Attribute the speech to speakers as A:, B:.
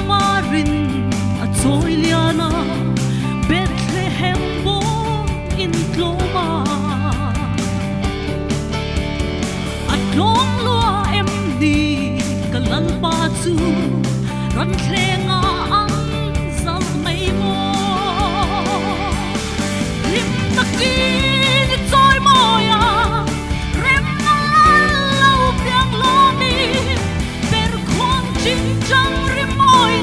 A: Marin at Zoiliana Bethlehem bo in Tloma at long lua em đi kalan pa chu ran thlenga ang zal mai mo lim takin choi moya rem na lau piang lo mi per khon ching chang ri moi